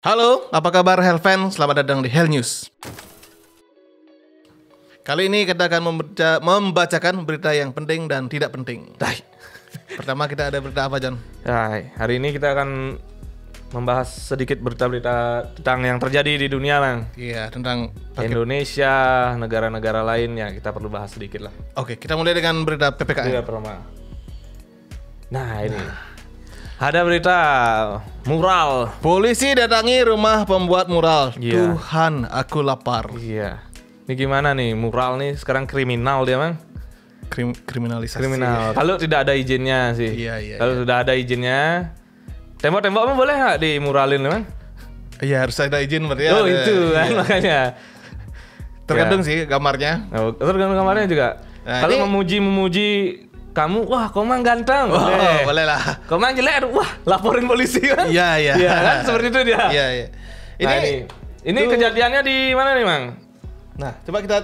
Halo, apa kabar Hell Fan? Selamat datang di Hell News. Kali ini kita akan membacakan berita yang penting dan tidak penting. Pertama kita ada berita apa, John? Hari ini kita akan membahas sedikit berita-berita tentang yang terjadi di dunia, Bang. Iya, tentang Indonesia, negara-negara lain ya, kita perlu bahas sedikit lah. Oke, kita mulai dengan berita PPKM. Nah, ini. Ada berita mural. Polisi datangi rumah pembuat mural. Iya. Tuhan, aku lapar. Iya. Ini gimana nih? Mural nih sekarang kriminal dia, Bang. Kriminalisasi. Kriminal. Kalau tidak ada izinnya sih. Iya. Kalau sudah ada izinnya, tembok-tembok boleh nggak dimuralin, Bang? Iya, harus ada izin berarti. Oh, itu kan makanya. Tergantung sih gambarnya. Oh, tergantung kamarnya juga. Nah, kalau ini- memuji kamu, wah Komang ganteng. Boleh lah. Komang jelek, wah laporin polisi kan? Iya. Iya kan seperti itu dia. Iya. Ini kejadiannya di mana nih, Mang? Nah, coba kita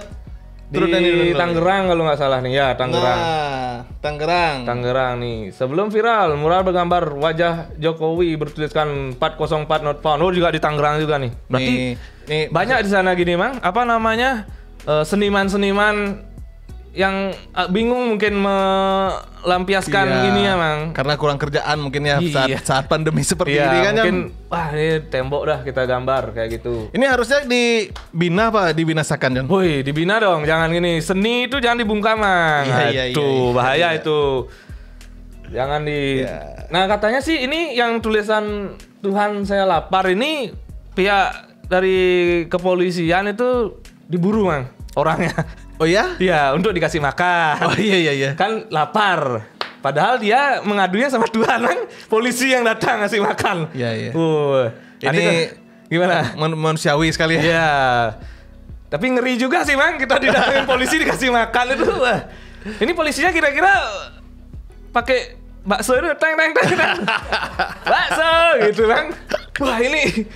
Di turunin dulu. Tangerang kalau nggak salah nih, ya Tangerang. Nah, Tangerang. Tangerang nih. Sebelum viral, mural bergambar wajah Jokowi bertuliskan 404 not found. Oh, juga di Tangerang juga nih. Berarti nih banyak di sana gini, Mang. Apa namanya? Seniman-seniman yang bingung mungkin melampiaskan Iya, ini ya, Mang. karena kurang kerjaan mungkin ya Iya. saat pandemi seperti Iya, ini kan. mungkin wah ini tembok dah kita gambar kayak gitu. Ini harusnya dibina apa dibinasakan, Jon? Woi, dibina dong, jangan gini. Seni itu jangan dibungkam, Mang. Iya, Itu bahaya iya. itu. Jangan di. Iya. Nah, katanya sih ini yang tulisan Tuhan saya lapar ini pihak dari kepolisian itu diburu, Mang, orangnya. Oh ya? Iya, untuk dikasih makan. Oh iya. Kan lapar. Padahal dia mengadunya sama Tuhan, Mang. Polisi yang datang ngasih makan. Iya. Ini Ini gimana? Manusiawi sekali ya. Iya. Tapi ngeri juga sih, Mang. Kita didatengin polisi dikasih makan itu. Wah. Ini polisinya kira-kira pakai bakso itu teng. Bakso gitu, Bang. Wah, ini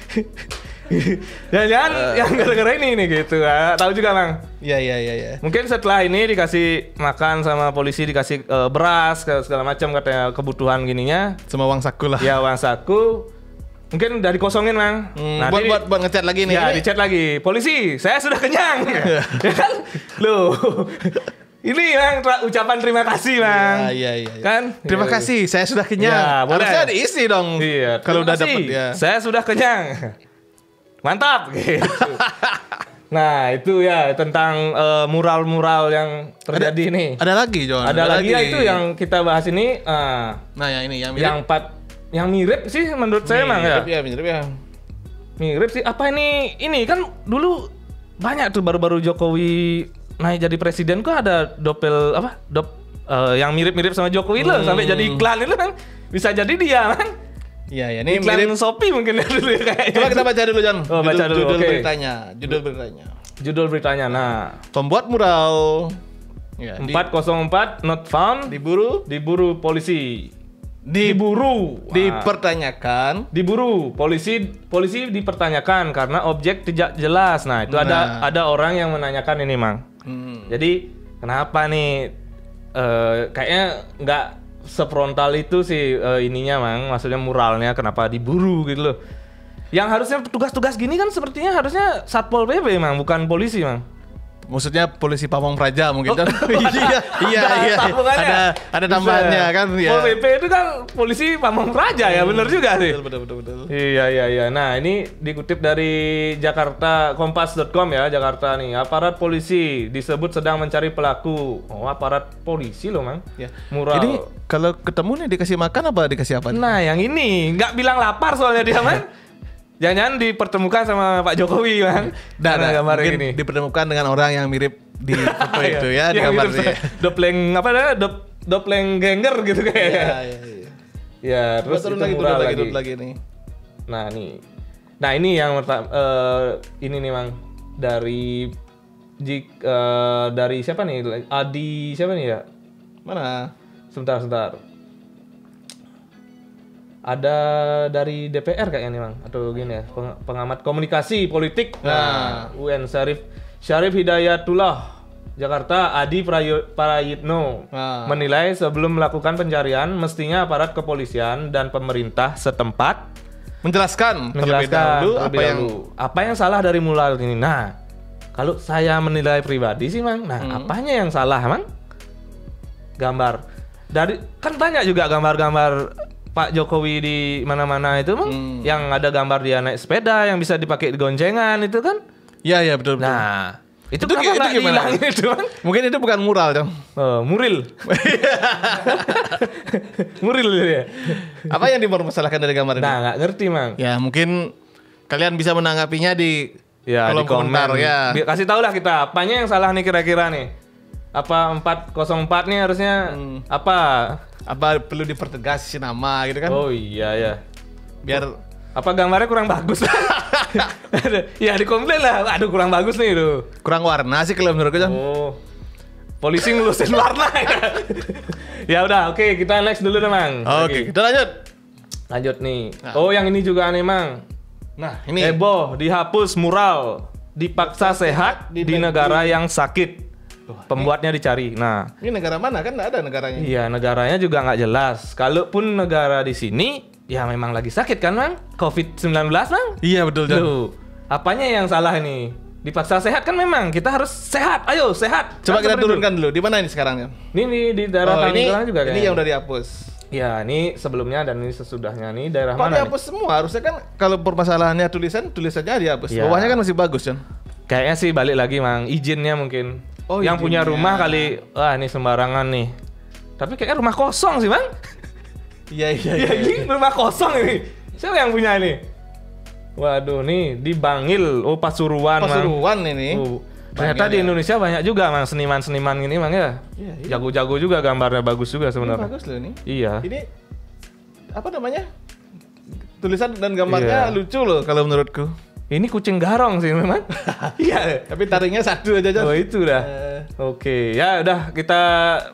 jangan-jangan yang gara-gara ini nih gitu. Tahu juga, Bang. Iya. Mungkin setelah ini dikasih makan sama polisi, dikasih beras segala macam katanya kebutuhan gininya. Semua uang saku lah. Ya uang saku. Mungkin udah dikosongin, Mang. Buat ngechat lagi nih. Ya, Ini- dicat lagi. Polisi, saya sudah kenyang. Ya kan? Loh. Ini yang ucapan terima kasih, Bang. Iya. Kan? Terima Ya. kasih, saya sudah kenyang. Ya, boleh. Harusnya diisi dong. Iya. Kalau udah terima dapat kasih. ya. Saya sudah kenyang. Mantap gitu. Nah, itu ya tentang mural-mural yang terjadi nih. Ada lagi, Jon. Ada lagi ya itu yang kita bahas ini. Nah, yang ini yang mirip. Yang mirip sih menurut saya, Mang, ya. Mirip ya. Mirip sih. Apa ini? Ini kan dulu banyak tuh baru-baru Jokowi naik jadi presiden kok ada yang mirip-mirip sama Jokowi loh sampai jadi iklan itu kan. Bisa jadi dia, Mang. Iya, ini Iklan mirip. Shopee mungkin ya dulu ya kayaknya. Coba kita baca dulu, Jon. Oh, baca dulu, Judul oke. beritanya. Judul beritanya. Nah, Pembuat mural. Ya, 404 not found diburu polisi. Diburu. Wah. dipertanyakan. Diburu polisi dipertanyakan karena objek tidak jelas. Nah, itu ada orang yang menanyakan ini, Mang. Jadi kenapa nih kayaknya nggak sefrontal itu sih ininya, Mang. Maksudnya muralnya kenapa diburu gitu loh. Yang harusnya tugas-tugas gini kan sepertinya harusnya Satpol PP, Mang, bukan polisi, Mang. Maksudnya polisi Pamong Praja mungkin. Jon. Iya. Tabungannya. Ada tambahannya kan ya. Pol PP itu kan polisi Pamong Praja ya, bener juga sih. Betul. Iya. Nah, ini dikutip dari kompas.com ya, Jakarta nih. Aparat polisi disebut sedang mencari pelaku. Oh, aparat polisi loh, Mang. Ya. Mural. Ini kalau ketemu nih dikasih makan apa dikasih apa? Nah, yang ini nggak bilang lapar soalnya dia, Mang. Jangan dipertemukan sama Pak Jokowi, Mang. Karena gambar mungkin ini. dipertemukan dengan orang yang mirip di foto itu ya, di Yang gambar mirip dia. Dopleng apa namanya? Dopleng ganger gitu kayaknya. Iya. Ya, terus Terus itu mural turun lagi nih. Nah, nih. Nah, ini yang pertama ini nih, Mang. Dari siapa nih? Adi siapa nih ya? Mana? Sebentar. Ada dari DPR kayaknya nih, Mang, atau gini ya, pengamat komunikasi politik. Nah, UN Syarif Hidayatullah Jakarta Adi Prayitno menilai sebelum melakukan pencarian mestinya aparat kepolisian dan pemerintah setempat menjelaskan terlebih dahulu apa yang salah dari mural ini. Nah, kalau saya menilai pribadi sih, Mang. Nah, apanya yang salah, Mang? Gambar. Dari kan banyak juga gambar-gambar Pak Jokowi di mana-mana itu, Mang. Yang ada gambar dia naik sepeda yang bisa dipakai di goncengan itu kan? Iya, betul. Nah, itu kenapa nggak gimana? dihilangin itu, Mang? Mungkin itu bukan mural, Cong. Muril. Muril ya. Apa yang dipermasalahkan dari gambar ini? Nah, nggak ngerti, Mang. Ya, mungkin kalian bisa menanggapinya di kolom di komen. komentar ya. Kasih tahu lah kita, apanya yang salah nih kira-kira nih. Apa 404 nih harusnya apa perlu dipertegas si nama gitu kan? Oh iya ya. Biar apa gambarnya kurang bagus. Ya dikomplain lah. Aduh kurang bagus nih itu. kurang warna sih kalau menurutku, Cong. Oh. Polisi ngelusin warna ya. Ya udah, oke, kita next dulu deh, Mang. Oke, kita lanjut. Lanjut nih. Oh, yang ini juga aneh, Mang. Nah, ini heboh dihapus mural dipaksa sehat di negara yang sakit. Pembuatnya dicari. Nah, ini negara mana kan? Nggak ada negaranya. Iya, negaranya juga nggak jelas. Kalaupun negara di sini, ya memang lagi sakit kan, Mang? COVID-19, Mang? Iya, betul, Cong. Tuh, apanya yang salah ini? Dipaksa sehat kan memang kita harus sehat. Ayo sehat. Coba kan kita turunkan dulu. Di mana ini sekarang, Cong? Ini di daerah Tangerang juga ini kayaknya. yang udah dihapus. Ya, ini sebelumnya dan ini sesudahnya nih daerah Kok mana? dihapus semua? Harusnya kan kalau permasalahannya tulisannya dihapus. Iya. Bawahnya kan masih bagus, Cong. Kayaknya sih balik lagi, Mang. Izinnya mungkin. Oh, yang punya izinnya. rumah kali, wah ini sembarangan nih. Tapi kayaknya rumah kosong sih, Mang. Iya. Ya, ini rumah kosong ini. Siapa yang punya ini? Waduh, nih di Bangil, Pasuruan, Mang. Pasuruan ini. Ternyata di Indonesia banyak juga, Mang, seniman-seniman gini, Mang ya. Iya. Jago-jago juga, gambarnya bagus juga Ini sebenarnya. bagus loh ini. Iya. Ini apa namanya? Tulisan dan gambarnya Iya. lucu loh kalau menurutku. Ini kucing garong sih memang. Iya. Tapi taringnya satu aja, Cong. Oh itu dah. Oke, ya udah kita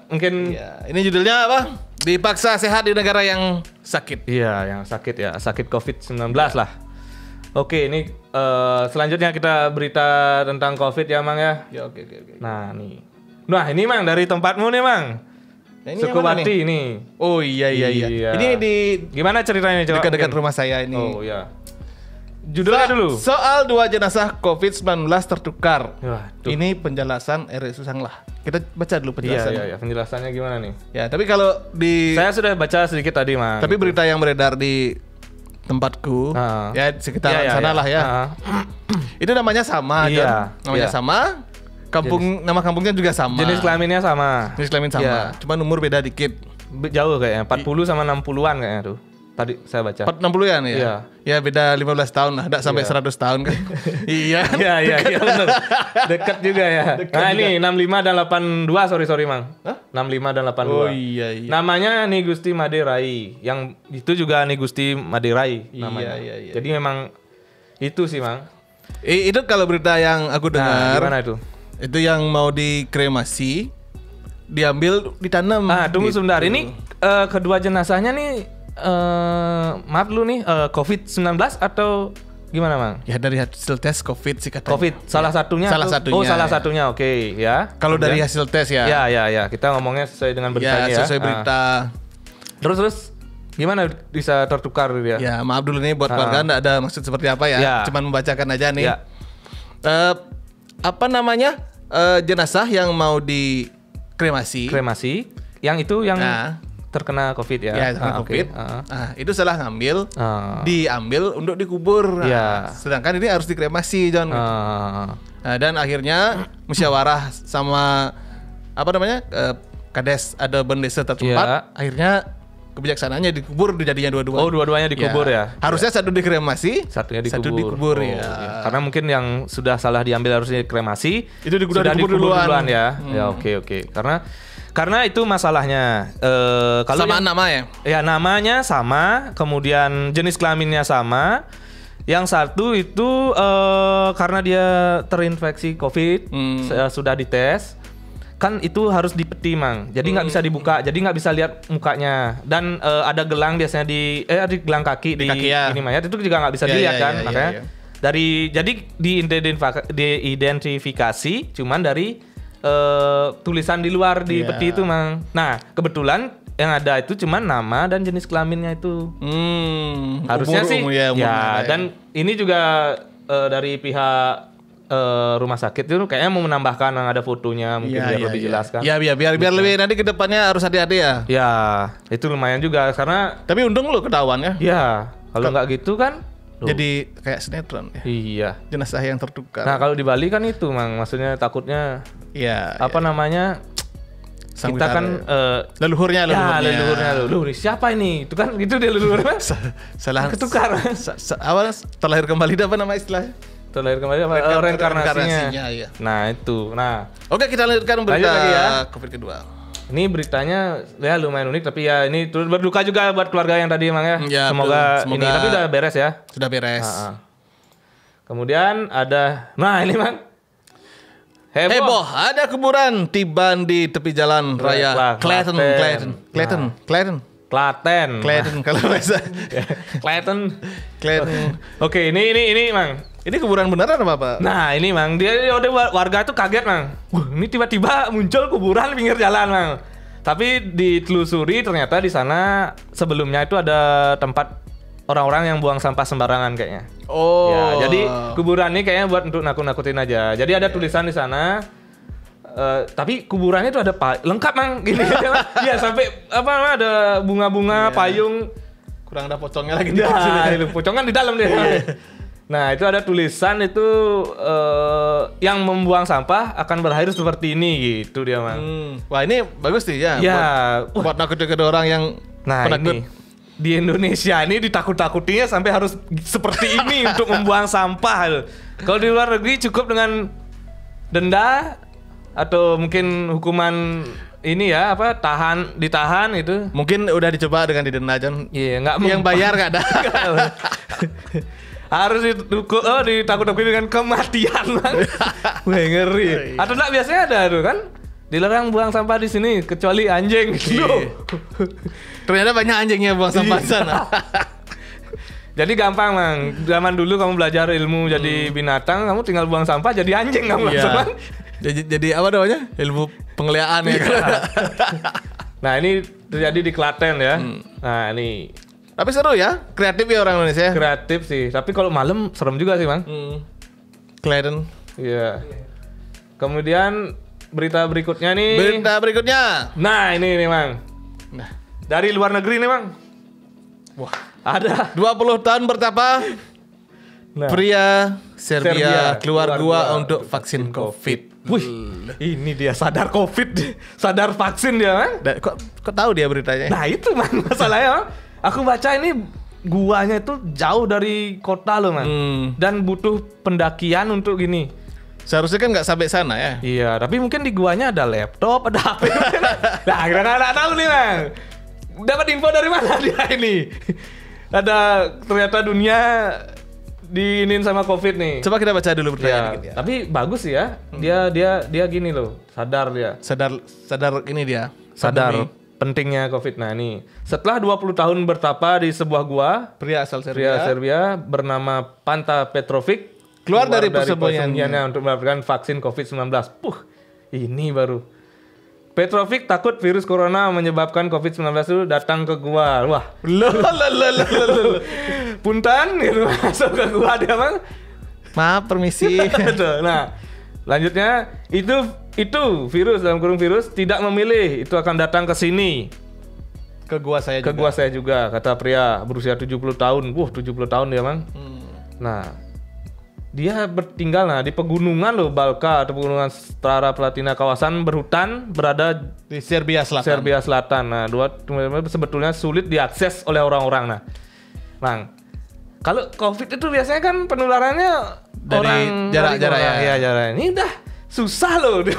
mungkin. Iya. Ini judulnya apa? Dipaksa sehat di negara yang sakit. Iya, yang sakit ya, sakit COVID-19 lah. Oke, ini selanjutnya kita berita tentang COVID ya, Mang ya. Ya, oke. Nah, nih. Nah, ini Mang dari tempatmu nih, Mang. Nah, ini yang mana Sukubati nih? ini. Oh iya. Iya. Ini di Gimana ceritanya coba? dekat-dekat mungkin? rumah saya ini. Oh iya. Judulnya dulu. Soal 2 jenazah COVID-19 tertukar. Wah, tuh. Ini penjelasan RSU Sanglah. Kita baca dulu penjelasannya. Iya. Penjelasannya gimana nih? Ya, tapi kalau di Saya sudah baca sedikit tadi, Mang. tapi berita yang beredar di tempatku, ya sekitaran sana lah ya. Itu namanya sama, Iya, John. Namanya iya. sama. Nama kampungnya juga sama. Jenis kelaminnya sama. Jenis kelamin sama. Iya. Cuma umur beda dikit. Jauh kayaknya, 40 sama 60-an kayaknya tuh. Tadi saya baca. 460-an ya? Iya. Ya beda 15 tahun lah, enggak sampai 100 tahun kan. Iya. Iya benar. Dekat juga ya. Nah, ini 65 dan 82, sorry Mang. Hah? 65 dan 82. Oh iya. Namanya Ni Gusti Maderai. Yang itu juga Ni Gusti Maderai namanya. Iya. Jadi memang itu sih, Mang. Itu kalau berita yang aku Nah, dengar, gimana itu? itu yang mau dikremasi, diambil, ditanam. Tunggu gitu. sebentar. Ini kedua jenazahnya nih maaf lu nih COVID-19 atau gimana, Mang? Ya dari hasil tes COVID sih katanya. COVID salah satunya. Salah atau- satunya, Oh, salah ya. satunya. Oke, ya. Kalau dari Kemudian- hasil tes ya. Ya. Kita ngomongnya sesuai dengan beritanya ya. Sesuai berita. Terus gimana bisa tertukar gitu ya? Ya maaf dulu nih buat keluarga, nggak ada maksud seperti apa ya. Ya. Cuman membacakan aja nih. Ya. Apa namanya? Jenazah yang mau dikremasi. Kremasi. Yang itu yang Nah. terkena COVID ya. Ya, terkena oke. COVID. Nah, itu salah ngambil. Ah. Diambil untuk dikubur. Nah, Ya. sedangkan ini harus dikremasi, John. Ah. Nah, dan akhirnya musyawarah sama apa namanya? Kades ada desa tertempat. Ya. Akhirnya kebijaksanaannya dikubur jadinya dua-dua. Oh, dua-duanya dikubur ya? Harusnya satu dikremasi, Satunya satu dikubur. dikubur Oh, ya. iya. Karena mungkin yang sudah salah diambil harusnya dikremasi. Itu sudah dikubur duluan. ya. Ya, oke. Karena itu masalahnya. Kalau Samaan yang- nama ya. Ya, namanya sama, kemudian jenis kelaminnya sama. Yang satu itu karena dia terinfeksi COVID, sudah dites, kan itu harus dipeti, Mang. Jadi nggak bisa dibuka, jadi nggak bisa lihat mukanya. Dan ada gelang biasanya di gelang kaki di kaki, ya. ini mayat itu juga nggak bisa Ya, dilihat ya, kan, ya, ya, makanya ya. jadi diidentifikasi cuman dari tulisan di luar di Iya. peti itu, Mang. Nah, kebetulan yang ada itu cuman nama dan jenis kelaminnya itu. Harusnya sih ya, dan ini juga dari pihak rumah sakit itu kayaknya mau menambahkan yang ada fotonya mungkin biar lebih jelaskan. Ya biar lebih nanti ke depannya harus hati-hati ya. Ya, itu lumayan juga karena tapi untung lo ketahuan ya. Ya, kalau nggak gitu kan jadi kayak sinetron ya. Iya. Jenazah yang tertukar. Nah, kalau di Bali kan itu, Mang, maksudnya takutnya namanya? Kita kan leluhurnya. Loh, siapa ini? Itu kan gitu dia leluhurnya. Salah ketukar. Awal terlahir kembali apa nama istilahnya? Terlahir kembali apa? Reinkarnasinya. Iya. Nah, itu. Nah, oke, kita lanjutkan berita lagi ya. COVID kedua. Ini beritanya ya lumayan unik tapi ya ini turut berduka juga buat keluarga yang tadi Mang ya. Semoga ini tapi udah beres ya. Sudah beres. Kemudian ada ini Mang. Heboh, ada kuburan tiba di tepi jalan raya Klaten. Kalau bahasa Klaten. Oke, ini Mang. Ini kuburan beneran apa, Pak? Nah, ini Mang, warga tuh kaget, Mang. Ini tiba-tiba muncul kuburan pinggir jalan, Mang. Tapi ditelusuri ternyata di sana sebelumnya itu ada tempat orang-orang yang buang sampah sembarangan kayaknya. Oh. Ya, jadi kuburan ini kayaknya buat untuk nakut-nakutin aja. Jadi ada tulisan di sana. Tapi kuburannya itu ada lengkap, Mang. Gini ya sampai ada bunga-bunga, payung. Kurang ada pocongnya lagi. Pocong kan di dalam dia. Nah, itu ada tulisan itu yang membuang sampah akan berakhir seperti ini gitu dia, Mang. Wah, ini bagus sih ya. Buat nakut-nakut orang yang penakut. Ini di Indonesia ini ditakut-takutinya sampai harus seperti ini untuk membuang sampah. Kalau di luar negeri cukup dengan denda atau mungkin hukuman ini ya ditahan itu. Mungkin udah dicoba dengan didenda aja. Iya, enggak yang bayar enggak ada. Harus ditakut-takuti dengan kematian, Bang. Wah, ngeri. Atau enggak biasanya ada tuh kan? Dilarang buang sampah di sini kecuali anjing. Ternyata banyak anjingnya buang sampah di sana. Jadi gampang, Mang. Zaman dulu kamu belajar ilmu jadi binatang, kamu tinggal buang sampah jadi anjing kamu langsung, Bang. Jadi apa namanya? Ilmu penglihatan ya. Nah, ini terjadi di Klaten ya. Nah, ini tapi seru ya, kreatif ya orang Indonesia. Kreatif sih, tapi kalau malam serem juga sih, Bang. Klaten. Iya. Kemudian berita berikutnya nih. Nah, ini nih, Bang. Nah, dari luar negeri nih, Bang. Wah, ada 20 tahun bertapa. Pria Serbia keluar gua untuk vaksin COVID. Wih, ini dia sadar COVID, sadar vaksin dia, Bang. Kok tahu dia beritanya? Nah, itu, Bang, masalahnya, Bang. Aku baca ini guanya itu jauh dari kota loh, Man. Dan butuh pendakian untuk gini. Seharusnya kan nggak sampai sana ya. Iya, tapi mungkin di guanya ada laptop, ada HP. Nah, kita nggak tahu nih, Man. Dapat info dari mana dia ini? Ada ternyata dunia diinin sama COVID nih. Coba kita baca dulu beritanya dikit ya. Tapi bagus sih ya. Dia gini loh, sadar dia. Sadar ini dia. Sadar pentingnya COVID. Nah, nih, setelah 20 tahun bertapa di sebuah gua, pria asal Serbia bernama Panta Petrovic keluar dari persembunyiannya untuk mendapatkan vaksin COVID-19. Ini baru. Petrovic takut virus corona menyebabkan COVID-19 itu datang ke gua. Wah. Punten gitu masuk ke gua dia, Bang. Maaf, permisi. Nah, lanjutnya itu virus dalam kurung virus tidak memilih, itu akan datang ke sini. Ke gua saya juga, kata pria berusia 70 tahun. 70 tahun dia, Bang. Nah, dia tinggal di pegunungan loh, Balka atau pegunungan Strara Platina, kawasan berhutan berada di Serbia Selatan. Nah, sebetulnya sulit diakses oleh orang-orang. Nah, Bang, kalau COVID itu biasanya kan penularannya dari jarak-jarak ya. Jarak. Ini udah susah loh di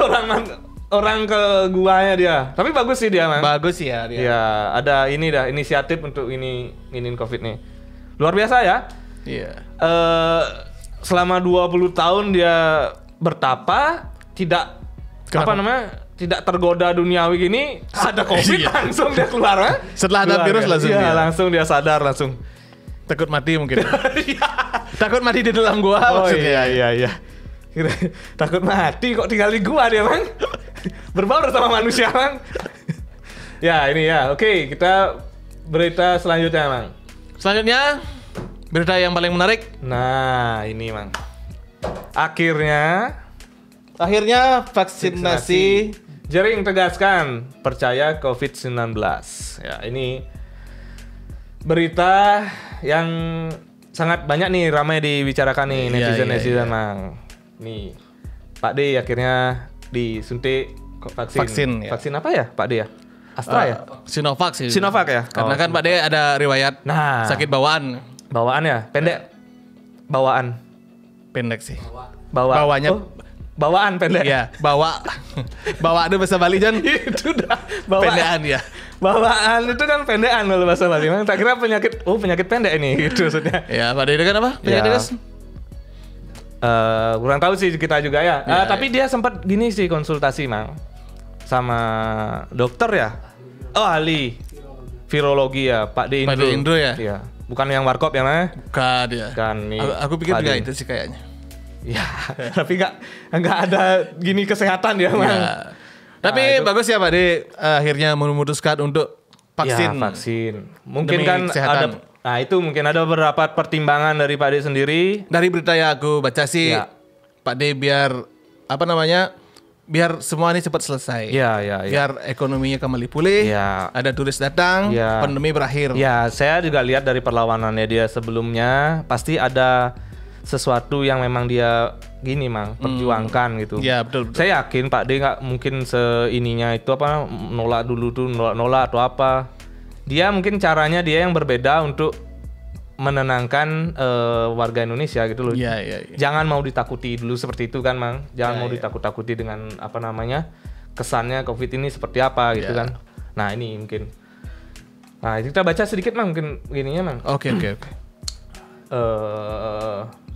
orang ke guanya dia. Tapi bagus sih dia, Bang. Bagus sih ya dia. Ya, ada inisiatif untuk nginin COVID nih. Luar biasa ya. Iya. Selama 20 tahun dia bertapa, tidak tidak tergoda duniawi gini, ada COVID langsung dia keluar. Setelah ada virus langsung dia. Langsung dia sadar langsung. Takut mati mungkin. Takut mati di dalam gua maksudnya. Iya. Takut mati kok tinggal di gua dia, Bang. Berbaur sama manusia, Bang. Ya, ini ya. Oke, kita berita selanjutnya, Mang. Selanjutnya berita yang paling menarik. Nah, ini, Mang. Akhirnya vaksinasi. Jering tegaskan percaya COVID-19. Ya, ini berita yang sangat banyak nih ramai dibicarakan nih netizen, Mang. Nih, Pak D akhirnya disuntik vaksin. Ya. Vaksin apa ya, Pak D ya? Astra ya? Sinovac sih. Sinovac ya? Karena kan Pak D ada riwayat sakit bawaan. Bawaan ya? Pendek? Bawaan? Pendek sih. Bawanya? Bawaan pendek? Iya, bawa itu bahasa Bali, Jan. Itu udah bawaan. Pendekan ya. Bawaan itu kan pendekan kalau bahasa Bali. Memang tak kira penyakit pendek ini gitu maksudnya. Ya, Pak D itu kan apa? Penyakit kurang tahu sih kita juga ya. Tapi dia sempat gini sih konsultasi, Mang, sama dokter ya. Oh, ahli virologi ya, Pak D Indro. Pak D Indro ya? Iya. Bukan yang warkop ya, Mang? Bukan ya. Kan nih. Aku pikir juga itu sih kayaknya. Ya, tapi nggak ada gini kesehatan ya, Mang. Ya. Tapi bagus ya Pak D akhirnya memutuskan untuk vaksin. Ya, vaksin. Mungkin Demi kan kesehatan. itu mungkin ada beberapa pertimbangan dari Pak D sendiri. Dari berita yang aku baca sih, Ya. Pak D biar biar semua ini cepat selesai. Iya. Biar ekonominya kembali pulih. Ya. Ada turis datang, pandemi berakhir. Ya, saya juga lihat dari perlawanannya dia sebelumnya pasti ada sesuatu yang memang dia gini, Mang, perjuangkan gitu. Ya, betul. Saya yakin Pak D nggak mungkin seininya itu apa nolak dulu tuh nolak atau apa. Dia mungkin caranya dia yang berbeda untuk menenangkan warga Indonesia gitu loh. Iya. Jangan mau ditakuti dulu seperti itu kan, Mang. Jangan mau ditakut-takuti dengan apa namanya kesannya COVID ini seperti apa gitu kan. Nah, ini mungkin. Nah, kita baca sedikit, Mang, mungkin gininya, Mang. Oke. Suntikan.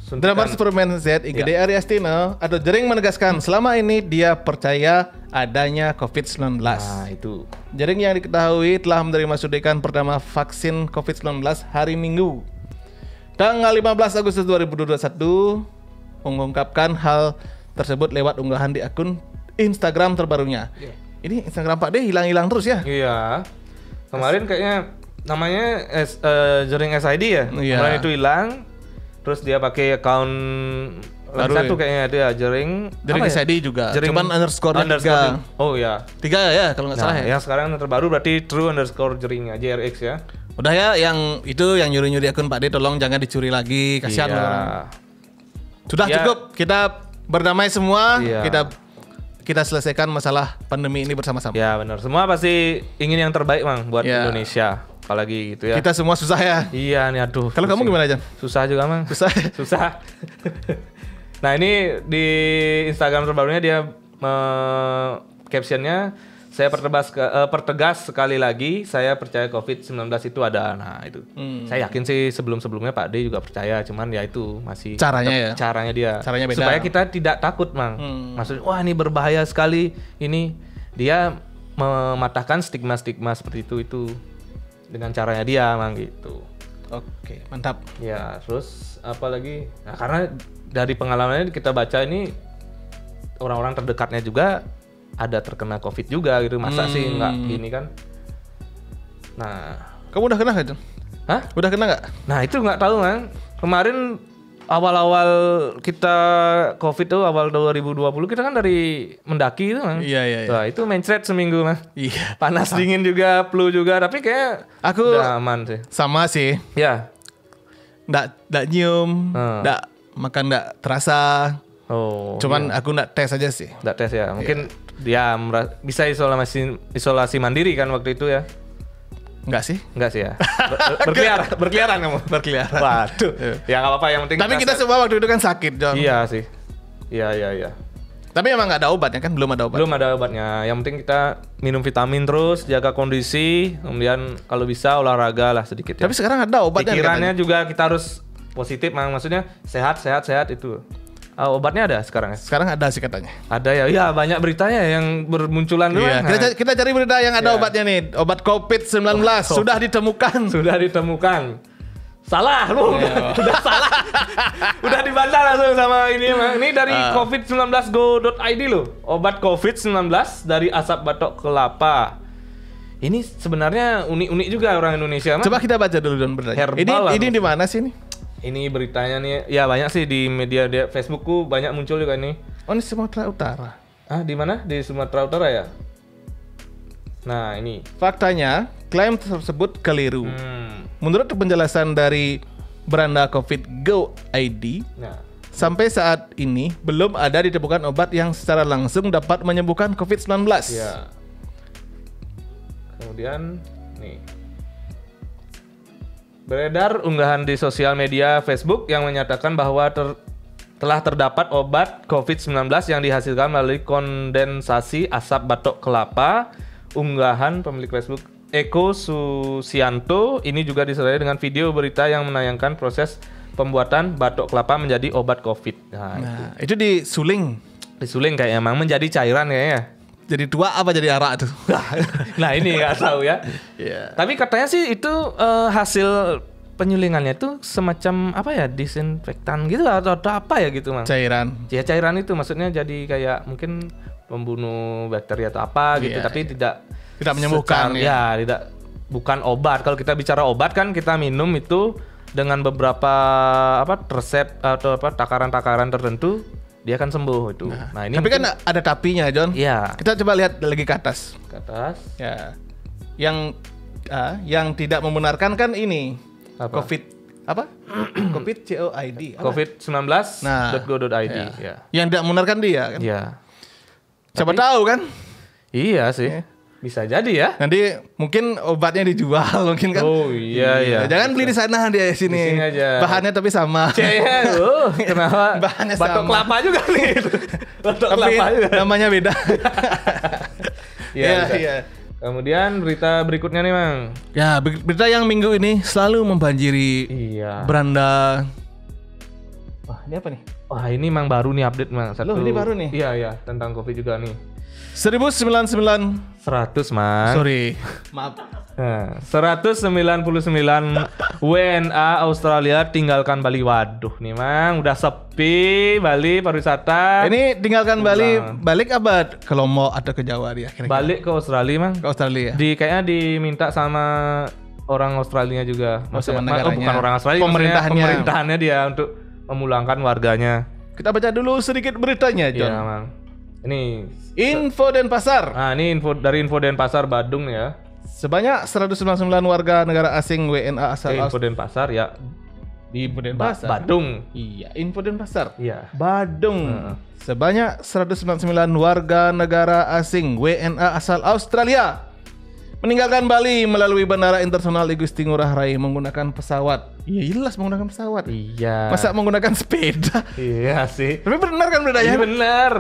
Drummer Superman Z IGD Ariastino atau Jering menegaskan selama ini dia percaya adanya COVID-19. Nah, itu. Jering yang diketahui telah menerima suntikan pertama vaksin COVID-19 hari Minggu. Tanggal 15 Agustus 2021 mengungkapkan hal tersebut lewat unggahan di akun Instagram terbarunya. Ini Instagram Pak D hilang-hilang terus ya? Iya. Kemarin kayaknya namanya Jering SID ya. Iya. Kemarin itu hilang. Terus dia pakai account Baru satu ya? kayaknya dia Jering apa ya? SID juga. Jering Cuman underscore 3. Oh ya. 3 ya kalau nggak salah ya. Yang sekarang terbaru berarti true_jering JRX ya. Udah ya yang nyuri-nyuri akun Pak D tolong jangan dicuri lagi, kasihan Iya. orang. Sudah Ya. cukup, kita berdamai semua, Iya. kita selesaikan masalah pandemi ini bersama-sama. Ya benar. Semua pasti ingin yang terbaik, Mang, buat Ya. Indonesia. Apalagi gitu ya. Kita semua susah ya. Iya nih, aduh. Kalau kamu pusing. gimana, Jan? Susah juga, Mang. Susah. Susah. Nah, ini di Instagram terbarunya dia captionnya, saya pertegas sekali lagi, saya percaya COVID-19 itu ada. Nah, itu. Saya yakin sih sebelum-sebelumnya Pak D juga percaya, cuman ya itu masih Caranya ya? Caranya dia. Caranya beda. Supaya kita tidak takut, Mang. Maksudnya, wah ini berbahaya sekali. Ini dia mematahkan stigma-stigma seperti itu dengan caranya dia, Mang, gitu. Oke, mantap. Ya, terus apa lagi? Nah, karena dari pengalamannya kita baca ini orang-orang terdekatnya juga ada terkena COVID juga gitu. Masa sih nggak gini kan? Nah, Kamu udah kena nggak, Jan? hah? Udah kena nggak? Nah, itu nggak tahu, Mang. Kemarin awal-awal kita COVID tuh awal 2020 kita kan dari mendaki itu, Mang. Iya. Wah, itu mencret seminggu, Mang. Iya. Panas dingin juga, flu juga, tapi kayak Aku udah aman sih. sama sih. Ya. Nggak nyium, nggak makan nggak terasa. Oh. Cuman aku nggak tes aja sih. Nggak tes ya. Mungkin dia bisa isolasi mandiri kan waktu itu ya. Nggak sih? Enggak sih ya. Berkeliaran kamu. Berkeliaran. Waduh. Ya nggak apa-apa, yang penting Tapi kita semua waktu itu kan sakit, John. Iya sih. Iya. Tapi emang nggak ada obatnya kan? Belum ada obat. Belum ada obatnya. Yang penting kita minum vitamin terus, jaga kondisi, kemudian kalau bisa olahraga lah sedikit ya. Tapi sekarang ada obatnya. Pikirannya juga kita harus positif, Mang. Maksudnya sehat itu. Obatnya ada sekarang ya? Sekarang ada sih katanya. Ada ya. Iya, banyak beritanya yang bermunculan dulu. Iya. Kita cari berita yang ada obatnya nih. Obat COVID-19 sudah ditemukan. Sudah ditemukan. Salah lu. Udah salah. Udah dibantah langsung sama ini, Mang. Ini dari covid19go.id loh. Obat COVID-19 dari asap batok kelapa. Ini sebenarnya unik-unik juga orang Indonesia. Coba kita baca dulu Don beritanya. Ini di mana sih ini? Ini beritanya nih, ya banyak sih di media Facebookku banyak muncul juga nih. Oh, ini Sumatera Utara. Ah, di mana? Di Sumatera Utara ya? Nah, ini. Faktanya, klaim tersebut keliru. Menurut penjelasan dari Beranda COVID Go ID, sampai saat ini belum ada ditemukan obat yang secara langsung dapat menyembuhkan COVID-19. Ya. Kemudian, nih. Beredar unggahan di sosial media Facebook yang menyatakan bahwa telah terdapat obat COVID-19 yang dihasilkan melalui kondensasi asap batok kelapa. Unggahan pemilik Facebook Eko Susianto ini juga disertai dengan video berita yang menayangkan proses pembuatan batok kelapa menjadi obat COVID. Nah, itu disuling. Disuling kayaknya emang menjadi cairan kayaknya. Jadi tua apa jadi arak tuh? Nah ini nggak tahu ya. Tapi katanya sih itu hasil penyulingannya itu semacam apa ya, disinfektan gitu atau apa ya gitu Mang. Cairan. Ya cairan itu maksudnya jadi kayak mungkin pembunuh bakteri atau apa gitu, tapi tidak menyembuhkan tidak, bukan obat. Kalau kita bicara obat kan kita minum itu dengan beberapa resep atau takaran-takaran tertentu dia akan sembuh itu. Nah, ini tapi kan ada tapinya, John. Iya. Kita coba lihat lagi ke atas. Ke atas. Ya. Yang tidak membenarkan kan ini. Apa? COVID apa? COVID COID. COVID-19.go.id. Ya. Yang tidak membenarkan dia kan. Iya. Siapa tahu kan? Iya sih. Bisa jadi ya. Nanti mungkin obatnya dijual mungkin kan. Oh iya. Jangan beli di sana, di sini. Di sini aja. Bahannya tapi sama. Kenapa? Bahannya batok sama. Kelapa juga nih. Batok Tapi kelapa juga. namanya beda. Iya. Kemudian berita berikutnya nih, Mang. Ya, berita yang minggu ini selalu membanjiri Beranda. Wah, ini apa nih? Wah, ini Mang baru nih update, Mang. Loh, ini baru nih? Iya, tentang Covid juga nih. 1099 100, Mang. Sorry. Maaf. Nah, 199 WNA Australia tinggalkan Bali. Waduh nih Mang, udah sepi Bali pariwisata. Ini tinggalkan Bali, balik apa ke Lombok atau ke Jawa dia kira-kira? Balik ke Australia, Mang. Ke Australia. Kayaknya diminta sama orang Australia juga. Sama negaranya. Bukan orang Australia, pemerintahannya dia untuk memulangkan warganya. Kita baca dulu sedikit beritanya, John. Iya, Mang. Ini Info Denpasar. Nah, ini dari Info Denpasar Badung ya. Sebanyak 199 warga negara asing WNA asal Info Denpasar ya. Di Denpasar. Badung. Iya, Info Denpasar. Iya. Badung. Sebanyak 199 warga negara asing WNA asal Australia meninggalkan Bali melalui Bandara Internasional Igusti Ngurah Rai menggunakan pesawat. Iya, jelas menggunakan pesawat. Iya. Masa menggunakan sepeda? Iya sih. Tapi benar kan beritanya? Iya benar.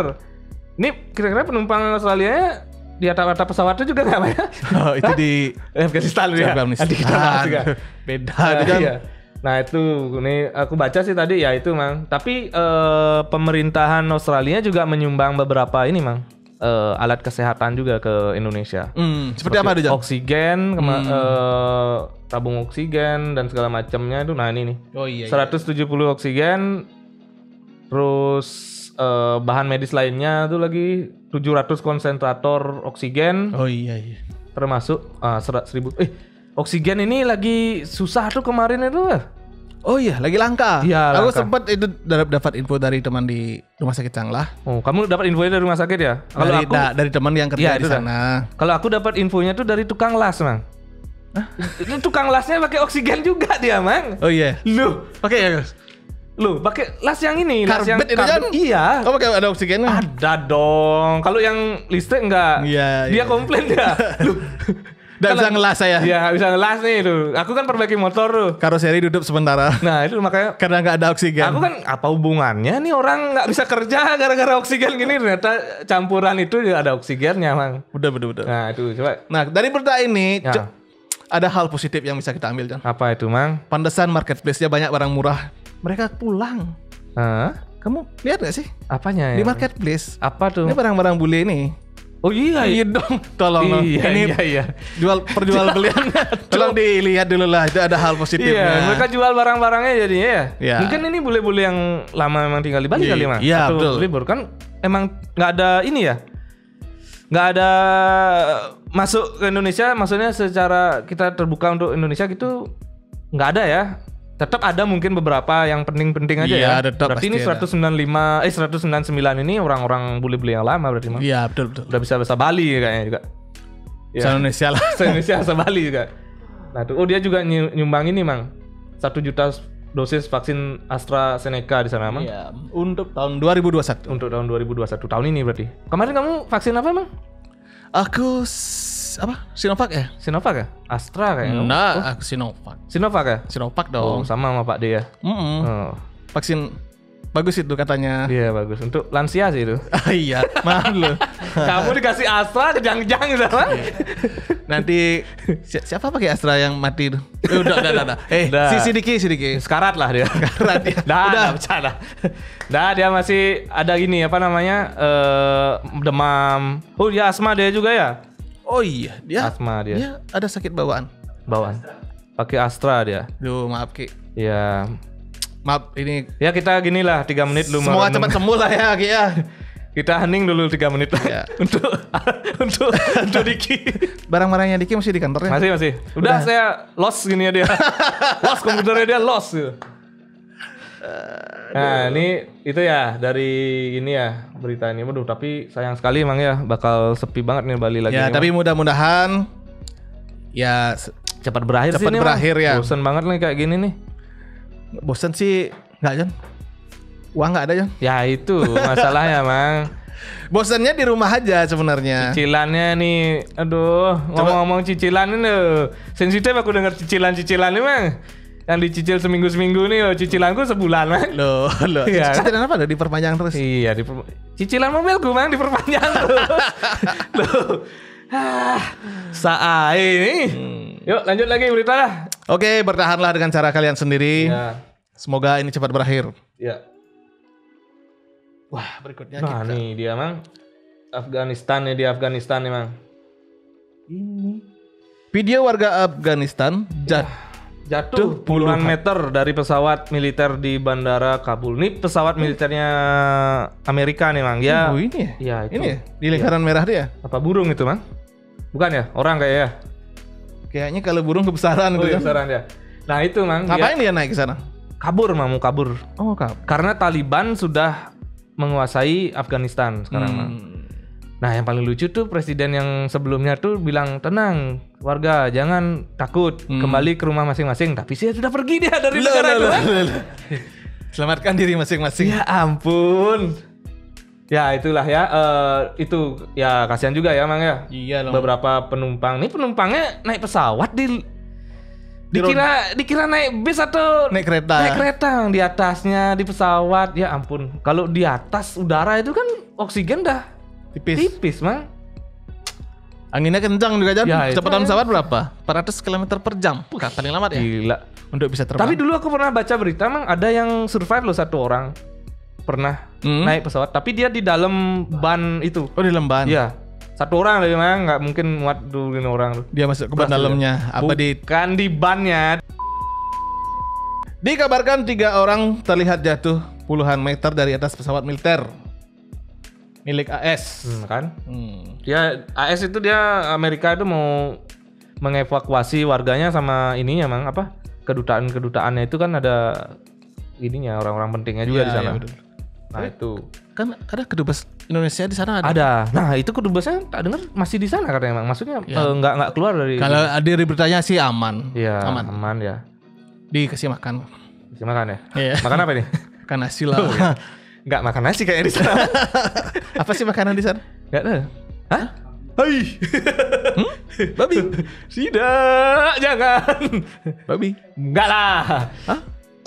Ini kira-kira penumpang Australia di atap pesawatnya juga nggak ya? Oh, itu di Afghanistan ya. Afghanistan. Beda kan. Iya. Nah itu, ini aku baca sih tadi ya itu Mang. Tapi pemerintahan Australia juga menyumbang beberapa ini Mang. Alat kesehatan juga ke Indonesia. Seperti apa itu, John? Oksigen, tabung oksigen dan segala macamnya itu. Nah ini nih. Oh iya. 170 oksigen, terus bahan medis lainnya tuh lagi 700 konsentrator oksigen. Oh iya. Termasuk 1000. Oksigen ini lagi susah tuh kemarin itu. Oh iya, lagi langka. Iya, aku langka. sempat itu dapat info dari teman di Rumah Sakit Canglah. Oh, kamu dapat infonya dari rumah sakit ya? Kalau aku dari teman yang kerja di sana. Kalau aku dapat infonya tuh dari tukang las, Mang. Itu tukang lasnya pakai oksigen juga dia, Mang. Oh iya. Loh, Pakai ya, Gus? Loh, pakai las yang ini, las yang Karbet itu kan? Iya. Oh, pakai ada oksigennya? Ada dong. Kalau yang listrik enggak. Iya. Dia komplain dia. Loh. Nggak bisa ngelas saya. Iya, nggak bisa ngelas nih tuh. Aku kan perbaiki motor tuh. Karoseri duduk sementara. Nah, itu makanya Karena nggak ada oksigen. aku kan apa hubungannya nih orang nggak bisa kerja gara-gara oksigen gini, ternyata campuran itu ada oksigennya, Mang. Udah. Nah, itu coba. Nah, dari berita ini Ya. ada hal positif yang bisa kita ambil, John. Apa itu, Mang? Pantesan marketplace-nya banyak barang murah. Mereka pulang. Hah? Kamu lihat gak sih? Apanya ya? Di marketplace. Apa tuh? Ini barang-barang bule ini. Oh iya. Iya dong, tolong dong. Iya, Ini iya. perjual belian. Tolong dilihat dulu lah, itu ada hal positifnya. Iya, mereka jual barang-barangnya jadinya ya. Iya. Mungkin ini bule-bule yang lama memang tinggal di Bali kali, Mang. Iya, Atau betul. libur kan emang nggak ada ini ya. nggak ada masuk ke Indonesia, maksudnya secara kita terbuka untuk Indonesia gitu nggak ada ya. Tetap ada mungkin beberapa yang penting-penting aja Iya, ya. tetap Berarti ini pasti ada. 199 ini orang-orang bule-bule yang lama berarti Mang. Iya, betul. Udah bisa bahasa Bali kayaknya juga. Bahasa Indonesia lah. Bahasa Indonesia, bahasa Bali juga. Nah tuh, dia juga nyumbang ini Mang. 1 juta dosis vaksin AstraZeneca di sana Mang. Iya, untuk tahun 2021. Untuk tahun 2021 tahun ini berarti. Kemarin kamu vaksin apa Mang? Aku Sinovac ya? Sinovac ya? Astra kayaknya. Nah, aku Sinovac. Sinovac ya? Sinovac Oh, dong. sama Pak D ya. Oh. Vaksin bagus itu katanya. Iya bagus. Untuk lansia sih itu. Iya, maaf lu. Kamu dikasih Astra kejang-jang sama. Nanti siapa pakai Astra yang mati itu? Udah. Udah. Sidiki. Sekarat lah dia. Sekarat ya. Udah bercanda. Dia masih ada gini apa namanya? Demam. Oh, dia asma dia juga ya? Oh iya, Asma dia. Dia ada sakit bawaan. Bawaan. Pakai Astra dia. Duh, maaf Ki. Ya. Maaf ini Ya kita gini lah 3 menit lu semoga cepat sembuh lah ya Ki ya. Kita hening dulu 3 menit lah. Ya. untuk Diki. Barang-barangnya Diki masih di kantor ya? Masih. Udah saya lost gini ya dia. Lost komputernya dia lost gitu. Nah ini itu ya dari ini ya berita ini. Waduh tapi sayang sekali emang ya bakal sepi banget nih Bali lagi. Ya, nih, tapi mudah-mudahan ya cepat berakhir sih cepat ini, berakhir Mang. ya. Bosen banget nih kayak gini nih. Bosan sih nggak Jan? Uang nggak ada Jan? Ya itu masalahnya Mang. Bosannya di rumah aja sebenarnya. Cicilannya nih, aduh ngomong-ngomong cicilan ini loh. Sensitif aku denger cicilan ini Mang. Yang dicicil seminggu-seminggu nih loh, cicilanku sebulan Mang. Loh. Iya. Cicilan apa? Udah diperpanjang terus. Iya, cicilan mobilku Mang diperpanjang terus. Loh. Saat ini. Yuk lanjut lagi berita lah. Oke, bertahanlah dengan cara kalian sendiri. Ya. Semoga ini cepat berakhir. Ya. Wah, berikutnya Nah kita. nih dia Mang. Afghanistan nih Mang. Ini video warga Afghanistan Jatuh puluhan meter dari pesawat militer di bandara Kabul. Ini pesawat militernya Amerika nih Mang. Ya. Oh, ini ya? Iya itu. Ini ya? Di lingkaran merah dia? Apa burung itu Mang? Bukan ya? Orang kayak ya? Kayaknya kalau burung kebesaran Oh itu iya kan. besaran ya. Nah itu Mang. Ngapain dia naik ke sana? Kabur Mang, mau kabur. Oh, kap. Karena Taliban sudah menguasai Afghanistan sekarang Mang. Nah yang paling lucu tuh presiden yang sebelumnya tuh bilang tenang warga jangan takut kembali ke rumah masing-masing. Tapi sih sudah pergi dia dari negara itu kan. Selamatkan diri masing-masing. Ya ampun. Ya itulah ya. Itu ya kasihan juga ya Mang ya. Iya loh. Beberapa penumpang. Nih penumpangnya naik pesawat dikira naik bis atau Naik kereta. Naik kereta di atasnya di pesawat. Ya ampun. Kalau di atas udara itu kan oksigen dah tipis Mang. Anginnya kencang juga Jan. Ya, itu Kecepatan ya. pesawat berapa? 400 km per jam. Paling lambat ya. Gila. Untuk bisa terbang. Tapi dulu aku pernah baca berita Mang, ada yang survive loh 1 orang. Pernah naik pesawat tapi dia di dalam ban itu. Oh, di lemban. Iya. 1 orang lagi Mang, nggak mungkin muat 2 orang. Dia masuk ke ban dalamnya. Apa di Bukan di bannya. Dikabarkan 3 orang terlihat jatuh puluhan meter dari atas pesawat militer milik AS. Kan? Dia AS itu dia Amerika itu mau mengevakuasi warganya sama ininya Mang apa? Kedutaannya itu kan ada ininya orang-orang pentingnya juga Iya, di sana. iya, betul. Nah, itu. Kan ada kedubes Indonesia di sana ada. Ada. Nah, itu kedubesnya tak dengar masih di sana katanya Mang. Maksudnya Ya. nggak keluar dari. Kalau ada beritanya sih aman. Iya, Aman. aman ya. Dikasih makan. Bisa makan ya? Iya. Makan apa nih? Makan nasi lah. Nggak makan nasi kayaknya di sana. Apa sih makanan di sana? Nggak ada. Hah? Hai. Babi. Tidak, jangan. Babi. Enggak lah. Hah?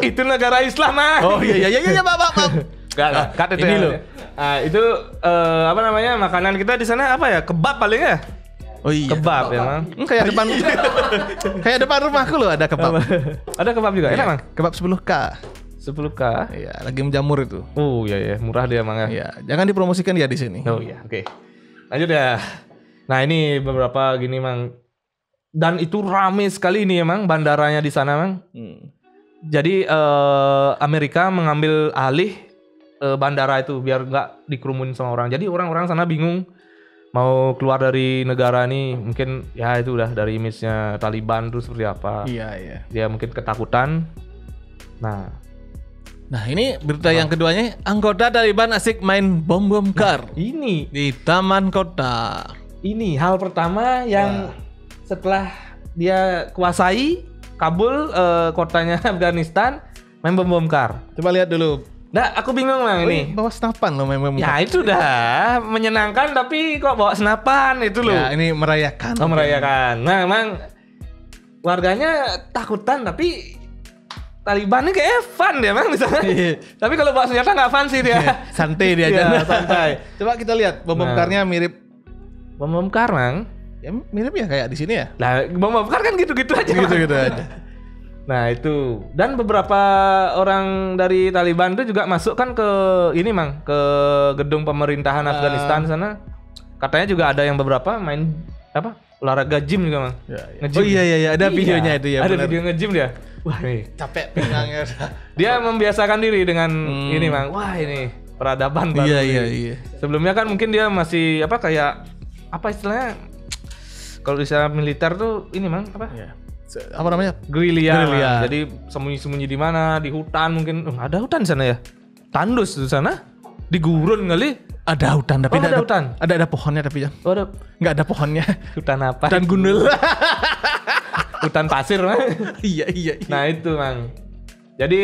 Itu negara Islam, Mang. Oh iya, maaf. Enggak. Cut itu ini ya. loh. Itu apa namanya? Makanan kita di sana apa ya? Kebab paling ya? Oh iya. Kebab ya, Mang. Kayak depan kayak depan rumahku loh ada kebab. Ada kebab juga. Enak, Mang. Kebab 10K. 10K. Iya, lagi menjamur itu. Oh iya, murah dia, Mang ya. Iya, jangan dipromosikan dia di sini. Oh iya, oke. Lanjut ya. Nah, ini beberapa gini, Mang. Dan itu rame sekali nih emang bandaranya di sana, Mang. Jadi Amerika mengambil alih bandara itu biar nggak dikerumunin sama orang. Jadi orang-orang sana bingung mau keluar dari negara ini, mungkin ya itu udah dari image-nya Taliban tuh seperti apa. Iya, iya. Dia mungkin ketakutan. Nah, ini berita yang keduanya, anggota Taliban asik main bom kar Ini di taman kota. Ini hal pertama yang setelah dia kuasai Kabul, kotanya Afghanistan, main bom kar. Coba lihat dulu. Nah, aku bingung Mang ini. Bawa senapan loh main bom Ya kar. itu dah menyenangkan tapi kok bawa senapan itu loh. Ya, ini merayakan. Oh, merayakan. Nah, emang warganya takutan tapi Taliban ini kayak fun dia Mang di sana. Tapi kalau bawa senjata nggak fun sih dia. Santai dia Iya, aja. santai. Coba kita lihat bom karnya mirip. Bom kar Mang. Ya mirip ya kayak di sini ya. Lah, bom kar kan gitu-gitu aja. Mang. Gitu-gitu aja. Nah itu, dan beberapa orang dari Taliban itu juga masuk kan ke ini Mang, ke gedung pemerintahan Afghanistan sana. Katanya juga ada yang beberapa main apa olahraga gym juga Mang. Ya, ya. Nge-gym. Oh iya ada videonya itu ya. Ada benar. video nge-gym dia. Wah nih, Capek pinggangnya. dia membiasakan diri dengan ini Mang. Wah ini peradaban baru. Iya. Sebelumnya kan mungkin dia masih apa kayak apa istilahnya? Kalau istilah militer tuh ini Mang apa? Iya. Apa namanya? Gerilya. Gerilya. Jadi sembunyi-sembunyi di mana? Di hutan mungkin. Ada hutan di sana ya? Tandus di sana? Di gurun kali? Ada hutan tapi Oh, ada hutan. Ada pohonnya tapi Jan. Oh, ada Nggak ada pohonnya. hutan apa? Hutan gundul. Hutan pasir, Mang. iya. Nah, itu, Mang. Jadi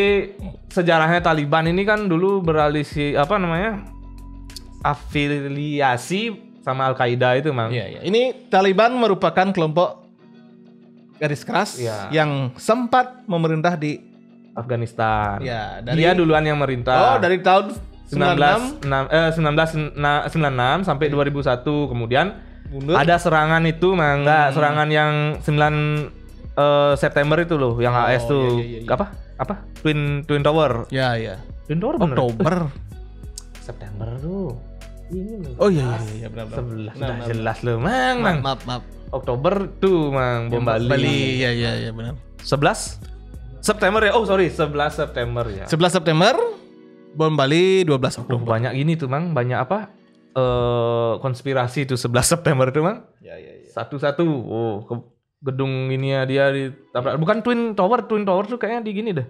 sejarahnya Taliban ini kan dulu beralih apa namanya? Afiliasi sama Al-Qaeda itu, Mang. Iya. Ini Taliban merupakan kelompok garis keras Iya. yang sempat memerintah di Afghanistan. Ya, Dia duluan yang merintah. Oh, dari tahun 1996 sampai 2001. Kemudian mundur. ada serangan itu, Mang. Enggak, serangan yang 9 September itu loh, yang AS tuh. iya. Apa? Twin Tower. Ya. Twin Tower bener. Oktober. September tuh. Ini loh. Oh iya benar. 11 udah jelas loh, Mang. Maaf. Oktober tuh, Mang, bom Bali. Iya benar. 11 September ya. Oh, sorry, 11 September ya. 11 September, bom Bali 12 Oktober. Banyak gini tuh, Mang. Banyak apa? Konspirasi tuh 11 September tuh, Mang. Ya. Satu-satu. Oh, gedung ini ya dia ditabrak. Bukan Twin Tower tuh kayaknya di gini deh.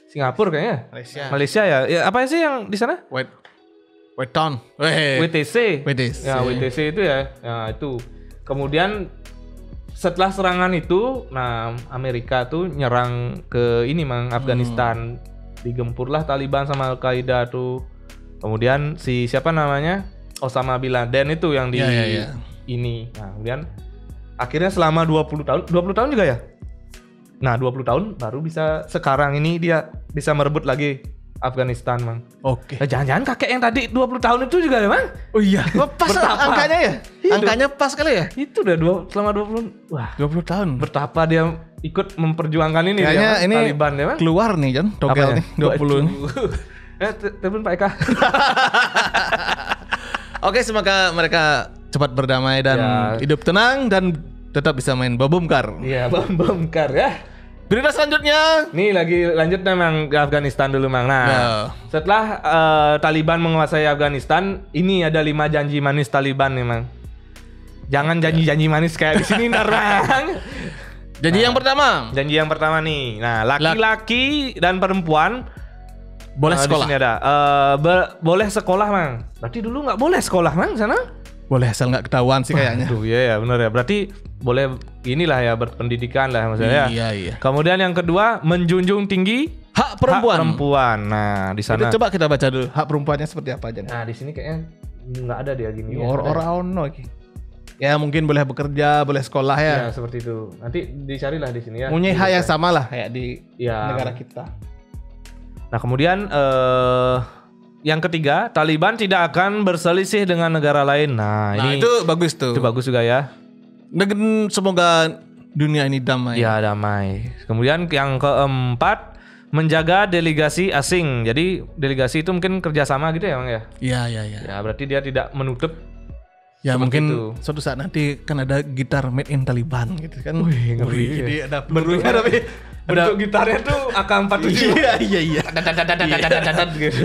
Singapura kayaknya. Malaysia ya. Ya apa sih yang di sana? White Town. WTC. WTC. Ya, WTC itu ya. Ya, itu. Kemudian setelah serangan itu, nah Amerika tuh nyerang ke ini Mang, Afghanistan. Digempurlah Taliban sama Al-Qaeda tuh. Kemudian si siapa namanya? Osama bin Laden itu yang di ini. Nah, kemudian akhirnya selama 20 tahun juga ya? Nah, 20 tahun baru bisa sekarang ini dia bisa merebut lagi Afghanistan, Mang. Oke. Jangan-jangan kakek yang tadi 20 tahun itu juga ya, Mang? Oh iya. Pas Bertapa. angkanya ya? Angkanya pas kali ya? Itu udah selama 20. Wah, 20 tahun. betapa dia ikut memperjuangkan ini Kayaknya dia, ini Taliban ya, Mang. keluar nih, Jan. Togel nih 20 nih. Telepon Pak Eka. Oke, semoga mereka cepat berdamai dan hidup tenang dan tetap bisa main babumkar. Iya, bom kar ya. Berita selanjutnya. Nih lagi lanjut memang ke Afghanistan dulu, Mang. Nah, setelah Taliban menguasai Afghanistan, ini ada 5 janji manis Taliban nih, Mang. Jangan janji-janji manis kayak di sini ntar, Mang. Janji yang pertama. Janji yang pertama nih. Nah, laki-laki dan perempuan Boleh sekolah. Di sini ada boleh sekolah, Mang. Berarti dulu nggak boleh sekolah, Mang, sana? Boleh asal nggak ketahuan sih kayaknya. Aduh, iya ya, benar ya. Berarti boleh inilah ya, berpendidikan lah maksudnya. Iya. Kemudian yang kedua, menjunjung tinggi Hak perempuan. hak perempuan. Nah, di sana. Itu coba kita baca dulu hak perempuannya seperti apa aja. Nah, di sini kayaknya nggak ada dia gini. Orang lagi. Ya mungkin boleh bekerja, boleh sekolah ya. Ya, seperti itu. Nanti dicarilah di sini ya. Punya hak yang sama lah kayak di Ya. negara kita. Nah, kemudian yang ketiga, Taliban tidak akan berselisih dengan negara lain. Nah, ini itu bagus tuh. itu bagus juga ya. Semoga dunia ini damai. Ya, damai. Kemudian yang keempat, menjaga delegasi asing. Jadi delegasi itu mungkin kerjasama gitu ya, Bang ya? Iya. Ya, berarti dia tidak menutup. Ya seperti mungkin itu. suatu saat nanti kan ada gitar made in Taliban gitu kan. Wih, ngeri. Jadi ada Bentuknya tapi bentuk gitarnya tuh AK-47. Iya. Gitu.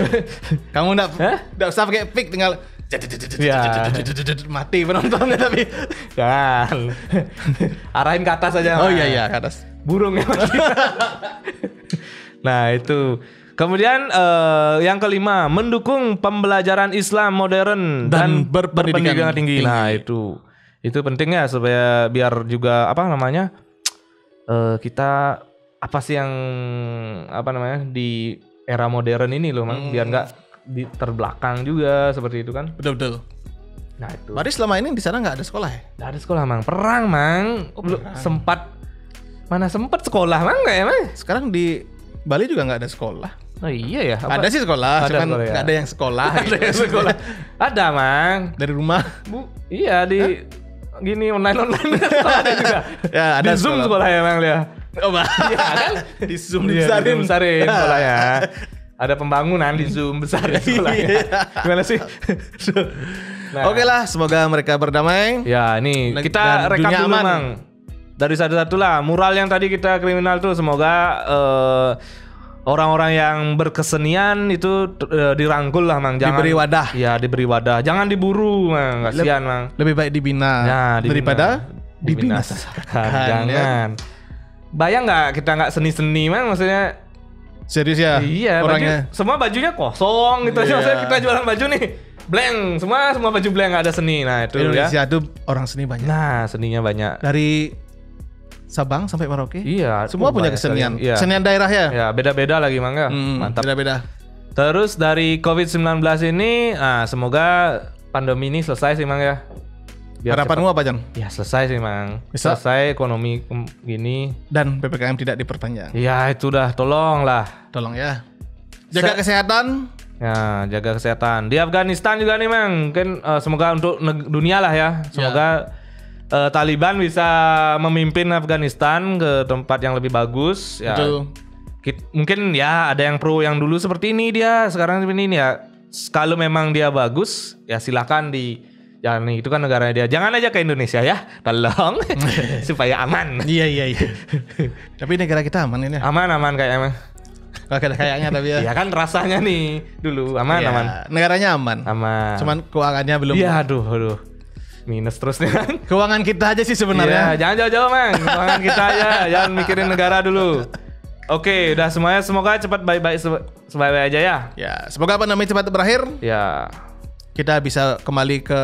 Kamu enggak usah pakai pick, tinggal Ya. Mati penontonnya tapi. Jangan. Arahin ke atas aja. Oh Mas. iya ke atas. Burungnya mati. Nah itu. Kemudian yang kelima, mendukung pembelajaran Islam modern dan berpendidikan tinggi. Nah itu pentingnya supaya biar juga kita apa sih yang di era modern ini loh, Mang, biar nggak terbelakang juga seperti itu kan. Betul. Nah itu. Berarti selama ini di sana nggak ada sekolah ya? Nggak ada sekolah, Mang. Perang, Mang. Mana sempat sekolah, Mang, nggak ya, Mang? Sekarang di Bali juga nggak ada sekolah. Oh iya ya. Ada sih sekolah, cuman nggak ada yang sekolah. Ada yang sekolah. Ada, Mang. Dari rumah. Iya di gini online ada juga. Ya ada di Zoom sekolah ya, Mang ya. Oh, iya kan? Di Zoom dibesarin sekolahnya. Ada pembangunan di Zoom besarin sekolahnya. Gimana sih? Nah. Oke lah, semoga mereka berdamai. Ya, ini kita rekap dulu, Mang. Dari satu-satu lah, mural yang tadi kita kriminal tuh semoga orang-orang yang berkesenian itu dirangkul lah, Mang. Jangan diberi wadah. Ya, diberi wadah. Jangan diburu, Mang. Kasihan, Mang. Lebih baik dibina daripada dibinasakan. Jangan. Bayang nggak kita nggak seni-seni, Mang? Maksudnya serius ya? Iya, orangnya. Semua bajunya kosong gitu aja. Maksudnya kita jualan baju nih, blank. Semua baju blank, nggak ada seni. Nah, itu Indonesia ya. tuh orang seni banyak. Nah, seninya banyak. Dari Sabang sampai Merauke. Iya, semua punya kesenian. Iya. Kesenian daerah ya. Ya, beda-beda lagi, Mang. Mantap. Beda-beda. Terus dari COVID-19 ini, semoga pandemi ini selesai sih, Mang ya. Harapanmu apa, Jan? Ya, selesai sih, Mang. Bisa? Selesai ekonomi gini. Dan PPKM tidak diperpanjang. Ya, itu dah, tolong lah. Tolong ya. Jaga kesehatan. Ya, jaga kesehatan. Di Afghanistan juga nih, Mang. Mungkin semoga untuk dunia lah ya. Semoga Taliban bisa memimpin Afghanistan ke tempat yang lebih bagus. Ya. Betul. Mungkin ya ada yang pro yang dulu seperti ini dia, sekarang seperti ini ya. Kalau memang dia bagus, ya silakan jangan, itu kan negaranya dia. Jangan aja ke Indonesia ya, tolong supaya aman. Iya. Tapi negara kita aman ini. Aman kayaknya, Mang. Kayaknya tapi ya. Ya kan rasanya nih dulu aman. Negaranya aman. Cuman keuangannya belum. Iya, aduh. Minus terus nih, kan. Keuangan kita aja sih sebenarnya. Iya, jangan jauh-jauh, Mang. Keuangan kita aja, jangan mikirin negara dulu. Oke, udah semuanya, semoga cepat baik-baik sebaik-baik aja ya. Ya, semoga pandemi cepat berakhir. Ya. Kita bisa kembali ke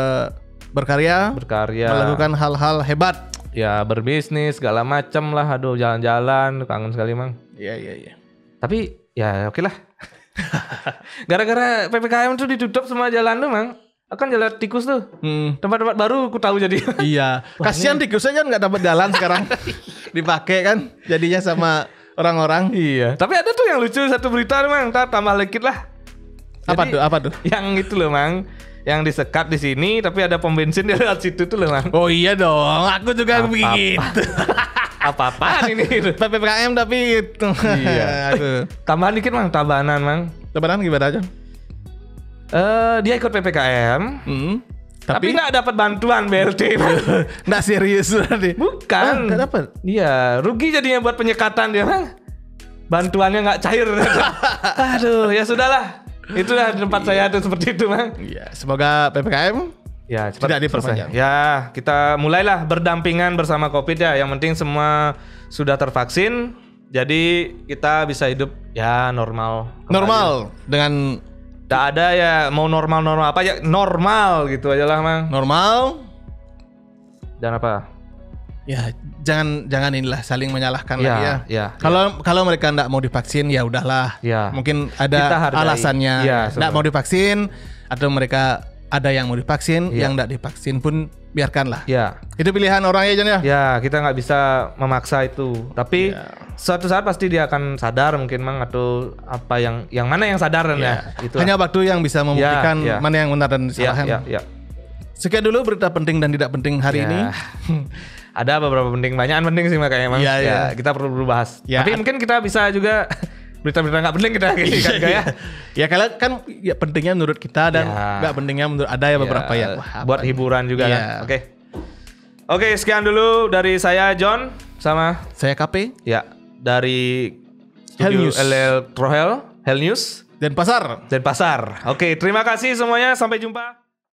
berkarya, melakukan hal-hal hebat. Ya, berbisnis segala macam lah. Aduh, jalan-jalan, kangen sekali, Mang. Iya. Tapi ya oke lah. Gara-gara PPKM tuh ditutup semua jalan tuh, Mang. Akan jalan tikus tuh. Tempat-tempat baru aku tahu jadi. Iya. Kasihan tikusnya kan nggak dapat jalan sekarang. Dipakai kan jadinya sama orang-orang. Iya. Tapi ada tuh yang lucu satu berita, Mang. Tambah dikit lah. Jadi, apa tuh? Yang itu loh, Mang. Yang disekat di sini tapi ada pom bensin di lewat situ tuh loh, Mang. Oh iya dong. Aku juga begitu. Apa-apaan ini? PPKM tapi itu. Iya. Tambahan dikit, Mang. Tambahan, Mang. Tambahan gimana aja? Dia ikut PPKM. Tapi nggak dapat bantuan BLT. Nggak serius berarti. Bukan. Nggak dapat. Iya, rugi jadinya buat penyekatan dia, Mang. Bantuannya nggak cair. Aduh, ya sudahlah. Itulah tempat saya tuh seperti itu, Mang. Iya, semoga PPKM ya cepat tidak diperpanjang. Ya, kita mulailah berdampingan bersama Covid ya. Yang penting semua sudah tervaksin. Jadi kita bisa hidup ya normal. Normal dengan tak ada ya mau normal apa ya normal gitu aja lah, Mang. Normal. Dan apa? Ya jangan inilah saling menyalahkan lagi ya. Kalau mereka enggak mau divaksin ya udahlah. Ya. Mungkin ada alasannya. Enggak mau divaksin atau mereka ada yang mau divaksin, yang enggak divaksin pun biarkanlah. Ya. Itu pilihan orang ya, Jon ya. Ya, kita nggak bisa memaksa itu. Tapi suatu saat pasti dia akan sadar mungkin, Mang, atau apa yang mana yang sadar ya. Itu hanya waktu yang bisa membuktikan mana yang benar dan salah. Ya. Sekian dulu berita penting dan tidak penting hari ini. Ada beberapa penting, banyakan penting sih makanya, Mang. Ya, kita perlu bahas. Tapi mungkin kita bisa juga berita-berita nggak penting kita kan ya. Ya kalau kan ya pentingnya menurut kita dan nggak pentingnya menurut ada ya beberapa ya. Buat hiburan juga kan. Oke, sekian dulu dari saya John sama saya KP. Ya, dari Studio LL Trohel, Hell News Denpasar. Oke, terima kasih semuanya, sampai jumpa.